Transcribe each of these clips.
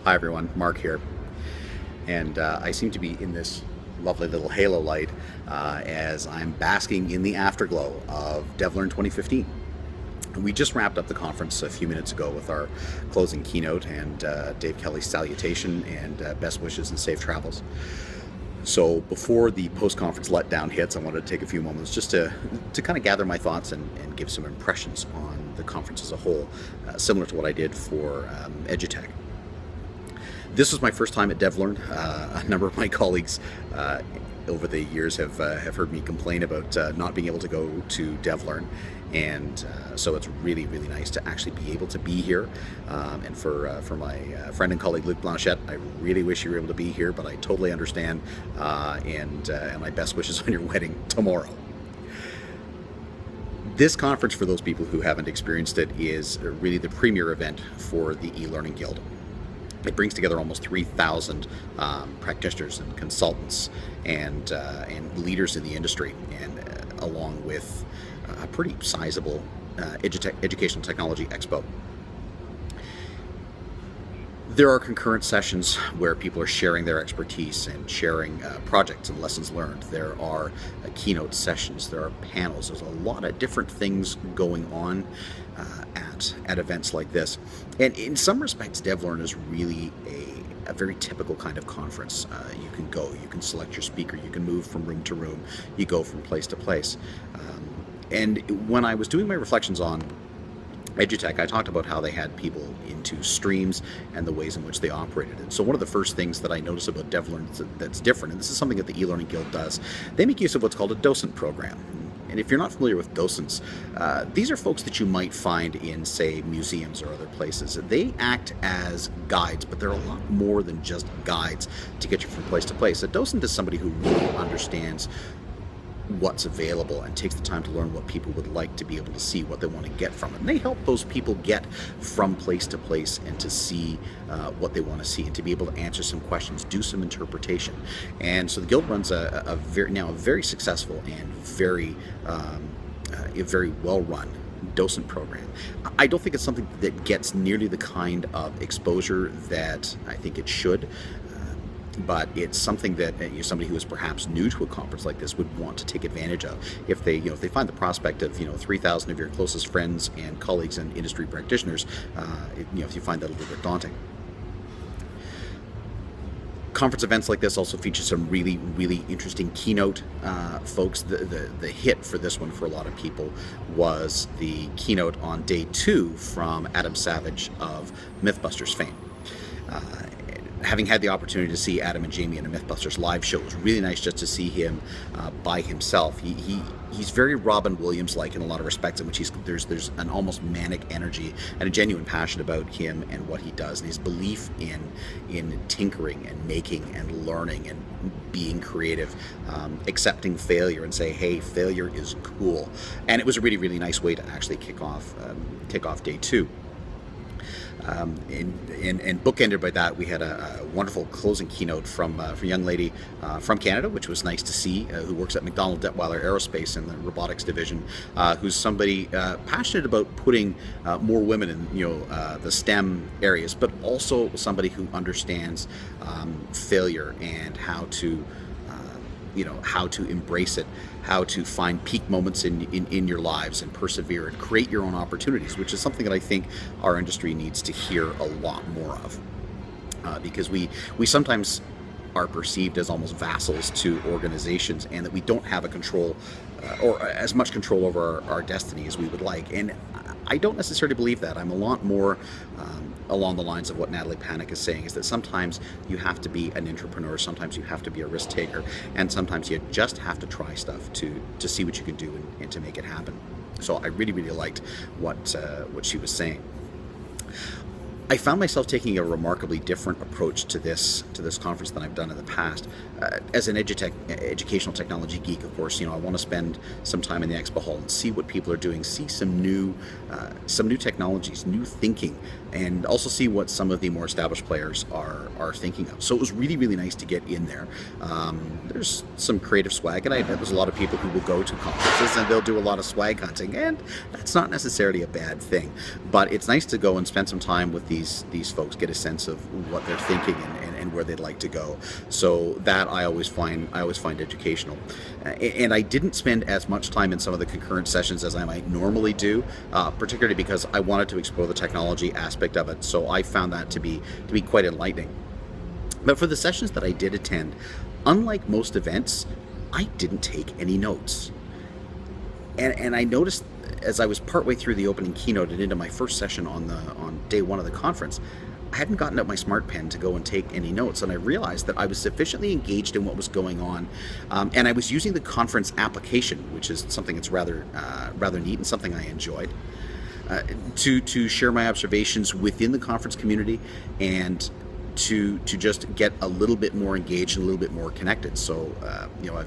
Hi everyone, Mark here, and I seem to be in this lovely little halo light as I'm basking in the afterglow of DevLearn 2015. We just wrapped up the conference a few minutes ago with our closing keynote and Dave Kelly's salutation and best wishes and safe travels. So before the post-conference letdown hits, I wanted to take a few moments just to kind of gather my thoughts and give some impressions on the conference as a whole, similar to what I did for EduTech. This was my first time at DevLearn. A number of my colleagues over the years have heard me complain about not being able to go to DevLearn, and so it's really, really nice to actually be able to be here. And for my friend and colleague Luc Blanchette, I really wish you were able to be here, but I totally understand, and my best wishes on your wedding tomorrow. This conference, for those people who haven't experienced it, is really the premier event for the e-learning guild. It brings together almost 3,000 practitioners and consultants and leaders in the industry, and along with a pretty sizable educational technology expo. There are concurrent sessions where people are sharing their expertise and sharing projects and lessons learned. There are keynote sessions, there are panels, there's a lot of different things going on at events like this. And in some respects, DevLearn is really a very typical kind of conference. You can go, you can select your speaker, you can move from room to room, you go from place to place. And when I was doing my reflections on EduTech, I talked about how they had people into streams and the ways in which they operated it. So one of the first things that I noticed about DevLearn that's different, and this is something that the e-learning guild does, they make use of what's called a docent program. And if you're not familiar with docents, these are folks that you might find in, say, museums or other places. They act as guides, but they're a lot more than just guides to get you from place to place. A docent is somebody who really understands what's available and takes the time to learn what people would like to be able to see, what they want to get from it. And they help those people get from place to place and to see what they want to see and to be able to answer some questions, do some interpretation. And so the guild runs a very successful and very well-run docent program. I don't think it's something that gets nearly the kind of exposure that I think it should. But it's something that somebody who is perhaps new to a conference like this would want to take advantage of if they find the prospect of 3,000 of your closest friends and colleagues and industry practitioners. If you find that a little bit daunting. Conference events like this also feature some really, really interesting keynote folks. The hit for this one for a lot of people was the keynote on day 2 from Adam Savage of Mythbusters fame. Having had the opportunity to see Adam and Jamie in a Mythbusters live show, it was really nice just to see him by himself. He's very Robin Williams-like in a lot of respects, in which there's an almost manic energy and a genuine passion about him and what he does, and his belief in tinkering and making and learning and being creative, accepting failure and say, hey, failure is cool. And it was a really, really nice way to actually kick off day 2. And bookended by that, we had a wonderful closing keynote from a young lady from Canada, which was nice to see, who works at McDonnell Detweiler Aerospace in the robotics division, who's somebody passionate about putting more women in the STEM areas, but also somebody who understands failure and how to embrace it, how to find peak moments in your lives and persevere and create your own opportunities, which is something that I think our industry needs to hear a lot more of. Because we sometimes are perceived as almost vassals to organizations, and that we don't have a control or as much control over our destiny as we would like. And I don't necessarily believe that. I'm a lot more along the lines of what Natalie Panic is saying, is that sometimes you have to be an entrepreneur, sometimes you have to be a risk taker, and sometimes you just have to try stuff to see what you can do and to make it happen. So I really, really liked what she was saying. I found myself taking a remarkably different approach to this conference than I've done in the past. As an educational technology geek, of course, I want to spend some time in the expo hall and see what people are doing, see some new technologies, new thinking, and also see what some of the more established players are thinking of. So it was really, really nice to get in there. There's some creative swag, and I bet there's a lot of people who will go to conferences and they'll do a lot of swag hunting, and that's not necessarily a bad thing. But it's nice to go and spend some time with these folks, get a sense of what they're thinking and where they'd like to go. So that I always find educational. And I didn't spend as much time in some of the concurrent sessions as I might normally do, particularly because I wanted to explore the technology aspect of it. So I found that to be quite enlightening. But for the sessions that I did attend, unlike most events, I didn't take any notes. And I noticed as I was partway through the opening keynote and into my first session on day one of the conference, I hadn't gotten out my smart pen to go and take any notes, and I realized that I was sufficiently engaged in what was going on, and I was using the conference application, which is something that's rather neat and something I enjoyed, to share my observations within the conference community and to just get a little bit more engaged and a little bit more connected. So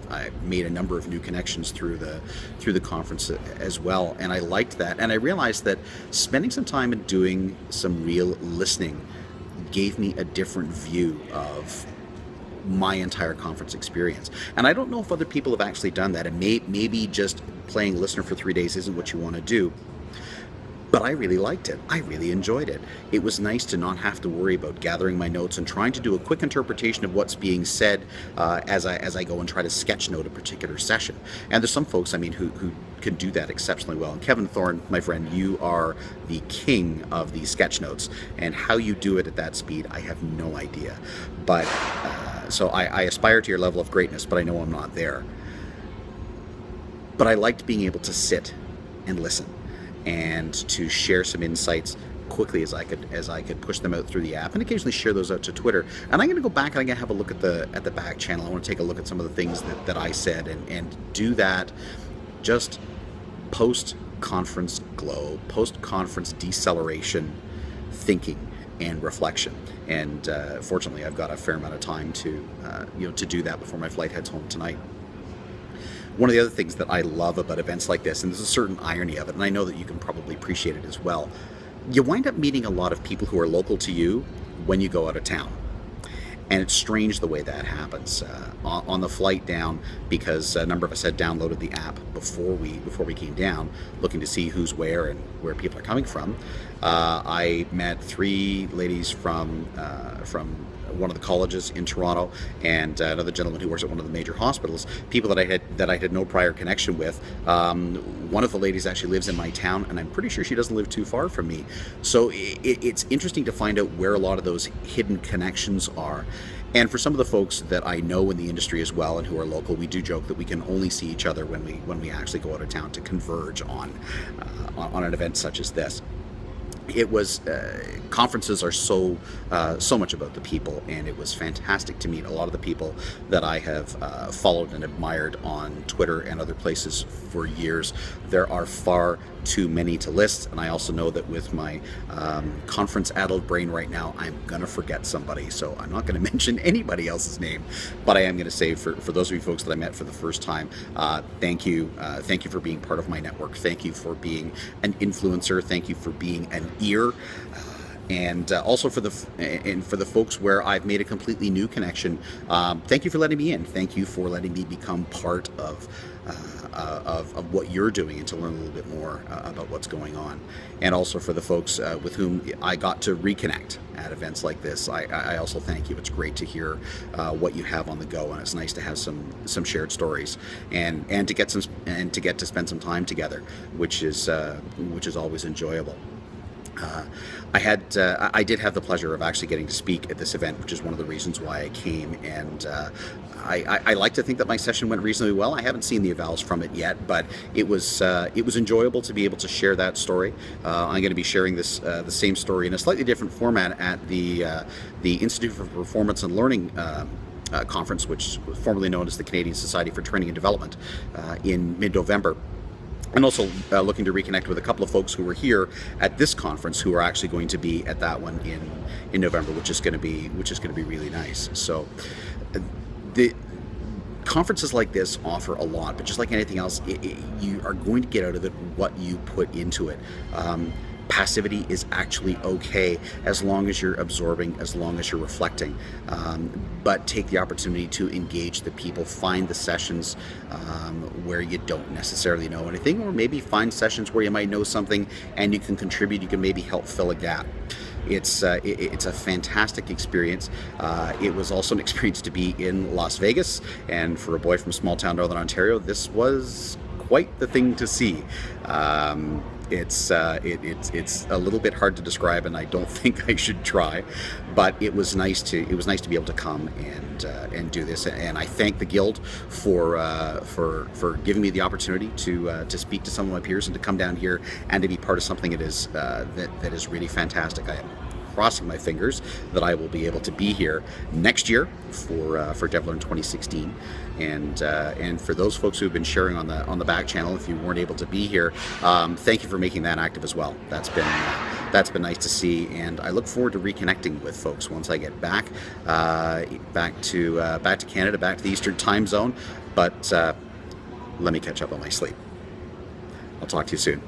I've made a number of new connections through the conference as well, and I liked that. And I realized that spending some time and doing some real listening gave me a different view of my entire conference experience. And I don't know if other people have actually done that, and maybe just playing listener for 3 days isn't what you want to do. But I really liked it. I really enjoyed it. It was nice to not have to worry about gathering my notes and trying to do a quick interpretation of what's being said as I go and try to sketch note a particular session. And there's some folks, who can do that exceptionally well. And Kevin Thorne, my friend, you are the king of the sketch notes. And how you do it at that speed, I have no idea. But so I aspire to your level of greatness, but I know I'm not there. But I liked being able to sit and listen, and to share some insights quickly as I could push them out through the app, and occasionally share those out to Twitter. And I'm going to go back and I'm going to have a look at the back channel. I want to take a look at some of the things that I said and do that just post-conference glow, post-conference deceleration thinking and reflection. And fortunately, I've got a fair amount of time to do that before my flight heads home tonight. One of the other things that I love about events like this, and there's a certain irony of it, and I know that you can probably appreciate it as well, you wind up meeting a lot of people who are local to you when you go out of town. And it's strange the way that happens. On the flight down, because a number of us had downloaded the app before we came down, looking to see who's where and where people are coming from, I met 3 ladies from one of the colleges in Toronto, and another gentleman who works at one of the major hospitals, people that I had no prior connection with. One of the ladies actually lives in my town, and I'm pretty sure she doesn't live too far from me. So it's interesting to find out where a lot of those hidden connections are. And for some of the folks that I know in the industry as well and who are local, we do joke that we can only see each other when we actually go out of town to converge on an event such as this. It was conferences are so much about the people, and it was fantastic to meet a lot of the people that I have followed and admired on Twitter and other places for years. There are far too many to list, and I also know that with my conference-addled brain right now, I'm going to forget somebody, so I'm not going to mention anybody else's name, but I am going to say for those of you folks that I met for the first time, thank you for being part of my network. Thank you for being an influencer. Thank you for being an ear. And also for the folks where I've made a completely new connection, thank you for letting me in. Thank you for letting me become part of what you're doing and to learn a little bit more about what's going on. And also for the folks with whom I got to reconnect at events like this, I also thank you. It's great to hear what you have on the go, and it's nice to have some shared stories and to get to spend some time together, which is always enjoyable. I did have the pleasure of actually getting to speak at this event, which is one of the reasons why I came, and I like to think that my session went reasonably well. I haven't seen the evals from it yet, but it was enjoyable to be able to share that story. I'm going to be sharing this the same story in a slightly different format at the Institute for Performance and Learning conference, which was formerly known as the Canadian Society for Training and Development, in mid-November. And also looking to reconnect with a couple of folks who were here at this conference who are actually going to be at that one in November, which is going to be really nice. So the conferences like this offer a lot, but just like anything else, you are going to get out of it what you put into it. Passivity is actually okay as long as you're absorbing, as long as you're reflecting. But take the opportunity to engage the people, find the sessions where you don't necessarily know anything, or maybe find sessions where you might know something and you can contribute, you can maybe help fill a gap. it's a fantastic experience. It was also an experience to be in Las Vegas, and for a boy from small town Northern Ontario, this was quite the thing to see. It's a little bit hard to describe, and I don't think I should try. But it was nice to be able to come and do this. And I thank the Guild for giving me the opportunity to speak to some of my peers and to come down here and to be part of something that is really fantastic. I am crossing my fingers that I will be able to be here next year for DevLearn 2016, and for those folks who have been sharing on the back channel, if you weren't able to be here, thank you for making that active as well. That's been nice to see, and I look forward to reconnecting with folks once I get back to Canada, back to the Eastern Time Zone. But let me catch up on my sleep. I'll talk to you soon.